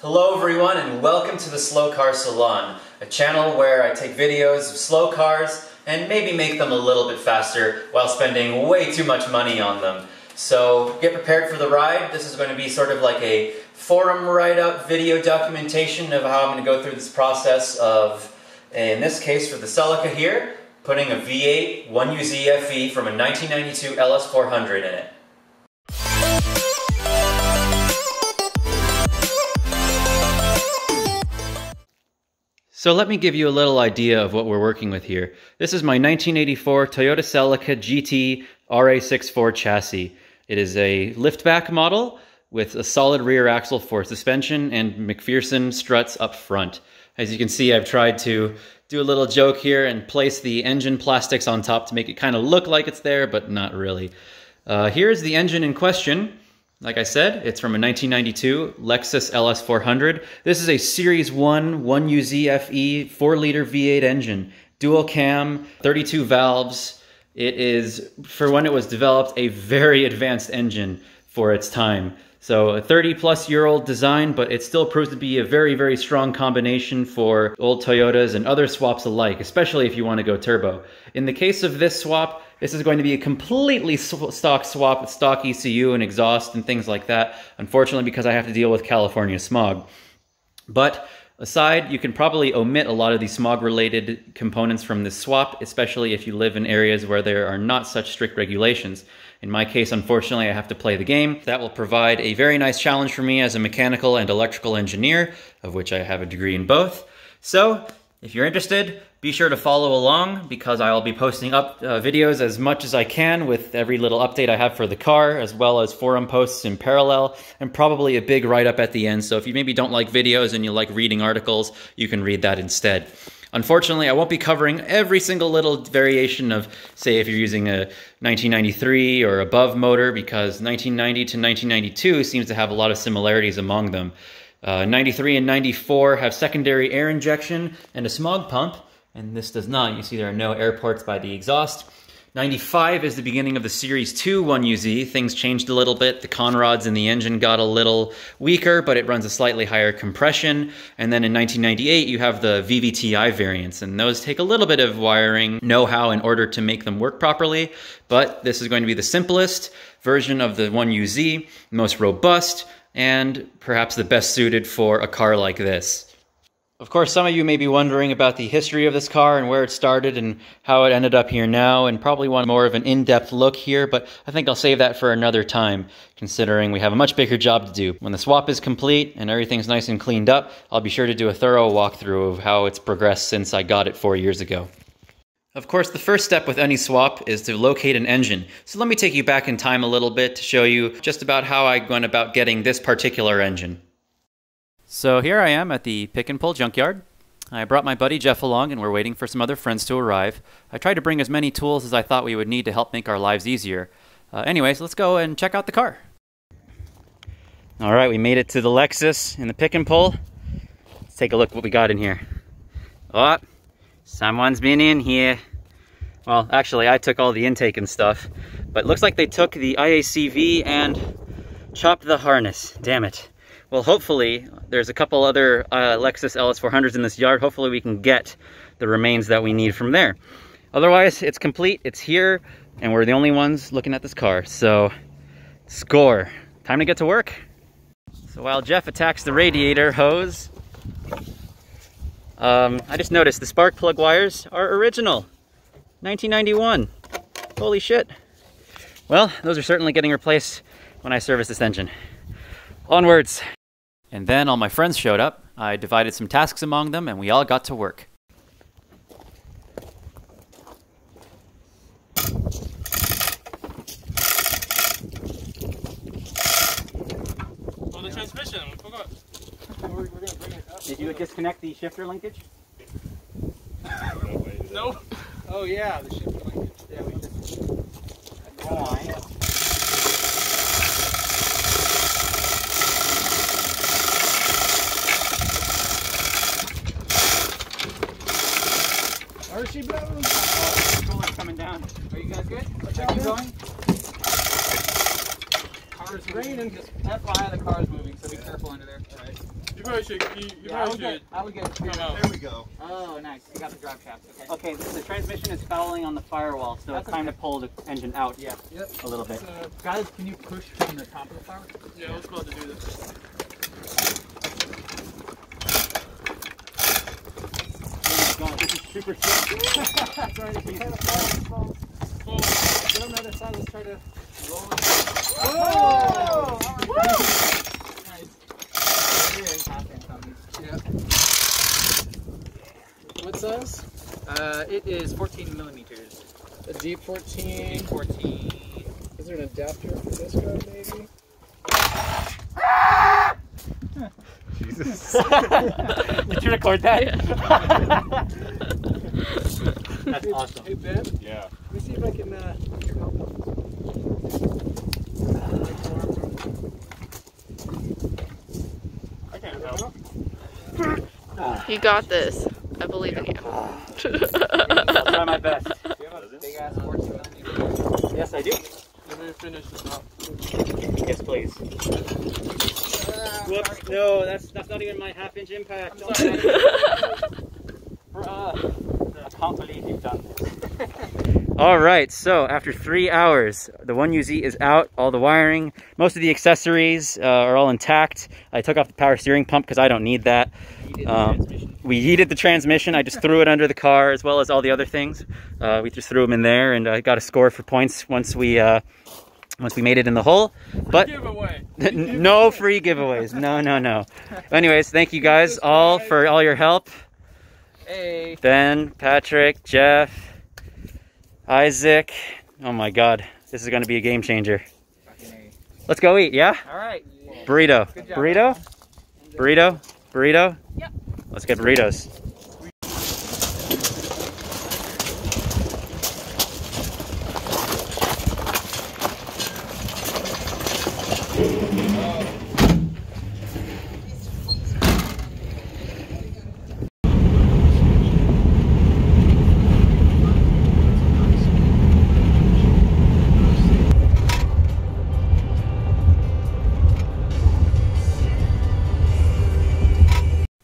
Hello everyone and welcome to the Slow Car Salon, a channel where I take videos of slow cars and maybe make them a little bit faster while spending way too much money on them. So get prepared for the ride. This is going to be sort of like a forum write-up video documentation of how I'm going to go through this process of, in this case for the Celica here, putting a V8 1UZ FE from a 1992 LS400 in it. So let me give you a little idea of what we're working with here. This is my 1984 Toyota Celica GT RA64 chassis. It is a liftback model with a solid rear axle for suspension and McPherson struts up front. As you can see, I've tried to do a little joke here and place the engine plastics on top to make it kind of look like it's there, but not really. Here's the engine in question. Like I said, it's from a 1992 Lexus LS400. This is a Series 1 1UZ FE 4-liter V8 engine, dual cam, 32 valves. It is, for when it was developed, a very advanced engine for its time. So a 30-plus-year-old design, but it still proves to be a very, very strong combination for old Toyotas and other swaps alike, especially if you want to go turbo. In the case of this swap, this is going to be a completely stock swap with stock ECU and exhaust and things like that, unfortunately because I have to deal with California smog. But aside, you can probably omit a lot of these smog-related components from this swap, especially if you live in areas where there are not such strict regulations. In my case, unfortunately, I have to play the game. That will provide a very nice challenge for me as a mechanical and electrical engineer, of which I have a degree in both. So, if you're interested, be sure to follow along because I'll be posting up videos as much as I can with every little update I have for the car, as well as forum posts in parallel, and probably a big write-up at the end. So if you maybe don't like videos and you like reading articles, you can read that instead. Unfortunately, I won't be covering every single little variation of, say, if you're using a 1993 or above motor, because 1990 to 1992 seems to have a lot of similarities among them. 93 and 94 have secondary air injection and a smog pump, and this does not. You see there are no air ports by the exhaust. 95 is the beginning of the Series 2 1UZ. Things changed a little bit. The conrods in the engine got a little weaker, but it runs a slightly higher compression. And then in 1998, you have the VVTi variants, and those take a little bit of wiring know-how in order to make them work properly. But this is going to be the simplest version of the 1UZ, most robust, and perhaps the best suited for a car like this. Of course, some of you may be wondering about the history of this car and where it started and how it ended up here now, and probably want more of an in-depth look here, but I think I'll save that for another time, considering we have a much bigger job to do. When the swap is complete and everything's nice and cleaned up, I'll be sure to do a thorough walkthrough of how it's progressed since I got it 4 years ago. Of course, the first step with any swap is to locate an engine. So let me take you back in time a little bit to show you just about how I went about getting this particular engine. So here I am at the Pick and Pull junkyard. I brought my buddy Jeff along and we're waiting for some other friends to arrive. I tried to bring as many tools as I thought we would need to help make our lives easier. Anyways, let's go and check out the car. All right, we made it to the Lexus in the Pick and Pull. Let's take a look what we got in here. Oh, someone's been in here. Well, actually, I took all the intake and stuff, but it looks like they took the IACV and chopped the harness. Damn it. Well, hopefully, there's a couple other Lexus LS400s in this yard. Hopefully we can get the remains that we need from there. Otherwise, it's complete, it's here, and we're the only ones looking at this car. So, score. Time to get to work. So while Jeff attacks the radiator hose, I just noticed the spark plug wires are original. 1991. Holy shit. Well, those are certainly getting replaced when I service this engine. Onwards. And then all my friends showed up. I divided some tasks among them and we all got to work. Oh, the transmission, we forgot. We're gonna bring it up. Did you disconnect the shifter linkage? No. Oh yeah, the shifter linkage. Yeah, we just... There she blows! Oh, the controller's coming down. Are you guys good? Keep going. Car's raining. Just FYI, the car's moving. So be careful under there. All right. You probably should. I would get. Come out. There we go. Oh, nice. You got the drive shaft. Okay. Okay, the transmission is fouling on the firewall, so it kind of pulled the engine out a little bit. Guys, can you push from the top of the firewall? Yeah, let's go out to do this. God, this is super slow. Sorry to keep it. Oh, Get on the other side. Let's try to roll it. oh! Nice. There is half inch on these. Yeah. What size? It is 14 millimeters. A D14. 14. Is there an adapter for this guy, maybe? Jesus. Did you record that? That's awesome. Hey, Ben? Yeah. Let me see if I can help him. I can't help. You got this. I believe in you. I'll try my best. Do you have a big ass 14 millimeter? Yes, I do. Let me finish the top. Yes, please. Whoops, no, that's not even my half-inch impact. I can't believe you've done this. All right, so after 3 hours, the 1UZ is out. All the wiring, most of the accessories are all intact. I took off the power steering pump because I don't need that. We heated the transmission. I just threw it under the car as well as all the other things. We just threw them in there, and I got a score for points once we made it in the hole. But Giveaway. no free giveaways. No. Anyways, thank you guys all for all your help. Hey. Ben, Patrick, Jeff, Isaac. Oh my God, this is going to be a game changer. Let's go eat, yeah? All right. Burrito. Good job. Burrito? Yep. Let's get burritos.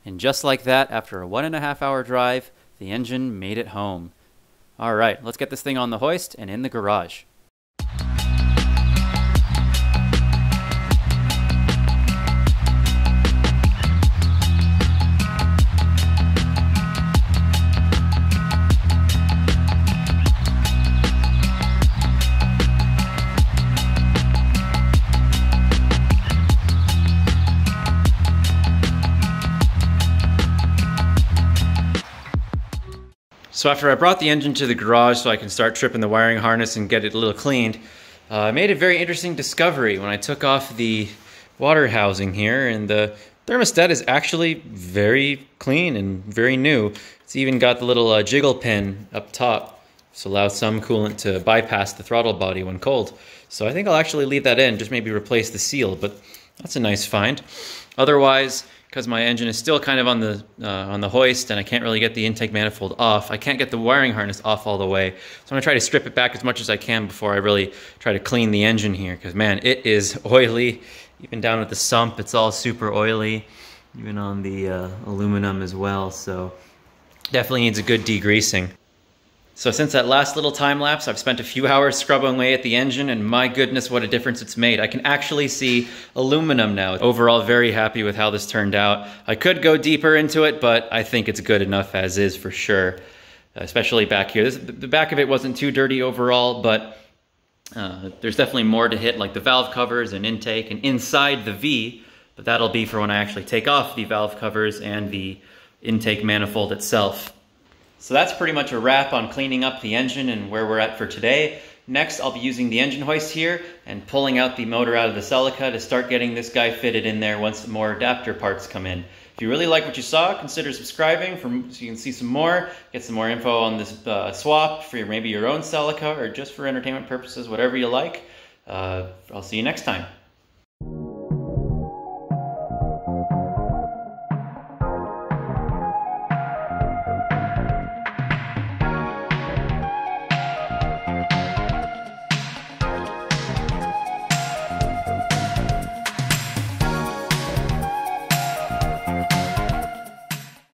And just like that, after a 1.5 hour drive, the engine made it home. All right, let's get this thing on the hoist and in the garage. So after I brought the engine to the garage so I can start tripping the wiring harness and get it a little cleaned, I made a very interesting discovery when I took off the water housing here, and the thermostat is actually very clean and very new. It's even got the little jiggle pin up top, so allows some coolant to bypass the throttle body when cold. So I think I'll actually leave that in, just maybe replace the seal, but that's a nice find. Otherwise, because my engine is still kind of on the hoist and I can't really get the intake manifold off, I can't get the wiring harness off all the way. So I'm going to try to strip it back as much as I can before I really try to clean the engine here, because man, it is oily. Even down at the sump, it's all super oily, even on the aluminum as well, so definitely needs a good degreasing. So since that last little time lapse, I've spent a few hours scrubbing away at the engine, and my goodness, what a difference it's made. I can actually see aluminum now. Overall, very happy with how this turned out. I could go deeper into it, but I think it's good enough as is for sure, especially back here. The back of it wasn't too dirty overall, but there's definitely more to hit, like the valve covers and intake and inside the V, but that'll be for when I actually take off the valve covers and the intake manifold itself. So that's pretty much a wrap on cleaning up the engine and where we're at for today. Next, I'll be using the engine hoist here and pulling out the motor out of the Celica to start getting this guy fitted in there once more adapter parts come in. If you really like what you saw, consider subscribing so you can see some more, get some more info on this swap for maybe your own Celica or just for entertainment purposes, whatever you like. I'll see you next time.